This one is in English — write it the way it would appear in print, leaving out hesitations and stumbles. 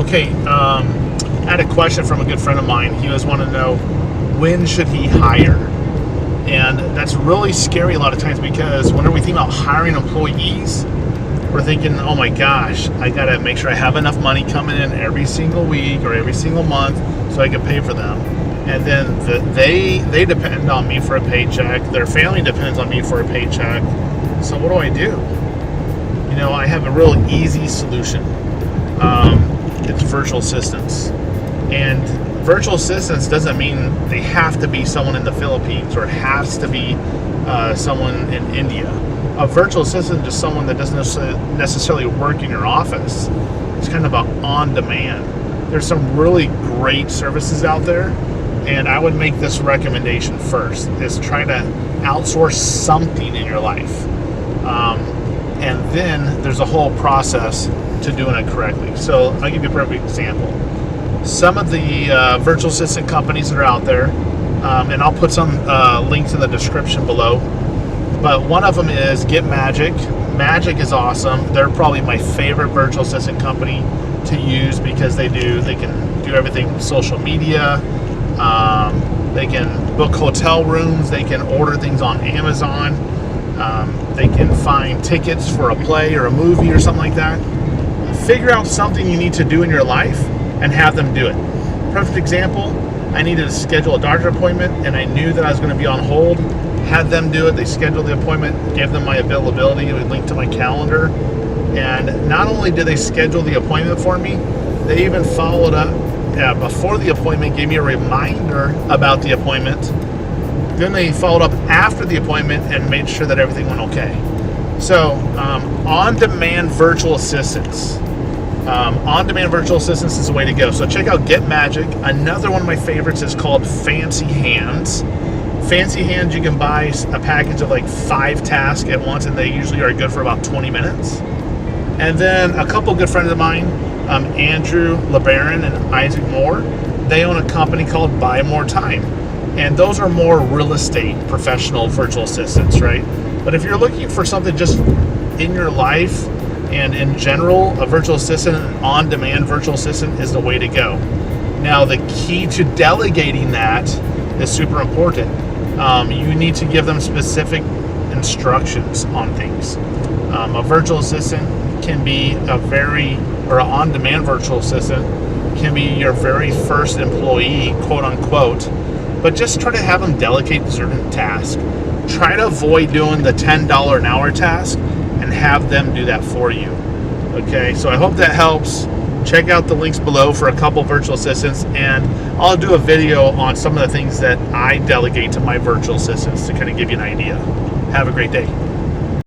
Okay, I had a question from a good friend of mine. He was wanting to know, when should he hire? And that's really scary a lot of times, because whenever we think about hiring employees, we're thinking, oh my gosh, I got to make sure I have enough money coming in every single week or every single month so I can pay for them. And then they depend on me for a paycheck. Their family depends on me for a paycheck. So what do I do? You know, I have a real easy solution. It's virtual assistants. And virtual assistants doesn't mean they have to be someone in the Philippines or it has to be someone in India. A virtual assistant is just someone that doesn't necessarily work in your office. It's kind of on demand. There's some really great services out there, and I would make this recommendation first, is try to outsource something in your life. And then there's a whole process to doing it correctly. So I'll give you a perfect example. Some of the virtual assistant companies that are out there, and I'll put some links in the description below, but one of them is GetMagic. Magic is awesome. They're probably my favorite virtual assistant company to use, because they can do everything with social media. They can book hotel rooms. They can order things on Amazon. They can find tickets for a play or a movie or something like that. Figure out something you need to do in your life and have them do it. Perfect example, I needed to schedule a doctor appointment and I knew that I was going to be on hold. Had them do it. They scheduled the appointment, gave them my availability, it would link to my calendar. And not only did they schedule the appointment for me, they even followed up before the appointment, gave me a reminder about the appointment. Then they followed up after the appointment and made sure that everything went okay. So, on-demand virtual assistants. On-demand virtual assistants is the way to go. So check out GetMagic. Another one of my favorites is called Fancy Hands. Fancy Hands, you can buy a package of like 5 tasks at once, and they usually are good for about 20 minutes. And then a couple good friends of mine, Andrew LeBaron and Isaac Moore, they own a company called Buy More Time. And those are more real estate professional virtual assistants, right? But if you're looking for something just in your life and in general, a virtual assistant, an on-demand virtual assistant is the way to go. Now, the key to delegating that is super important. You need to give them specific instructions on things. A virtual assistant can be an on-demand virtual assistant can be your very first employee, quote unquote, but just try to have them delegate certain tasks. Try to avoid doing the $10 an hour task and have them do that for you. Okay, so I hope that helps. Check out the links below for a couple virtual assistants, and I'll do a video on some of the things that I delegate to my virtual assistants to kind of give you an idea. Have a great day.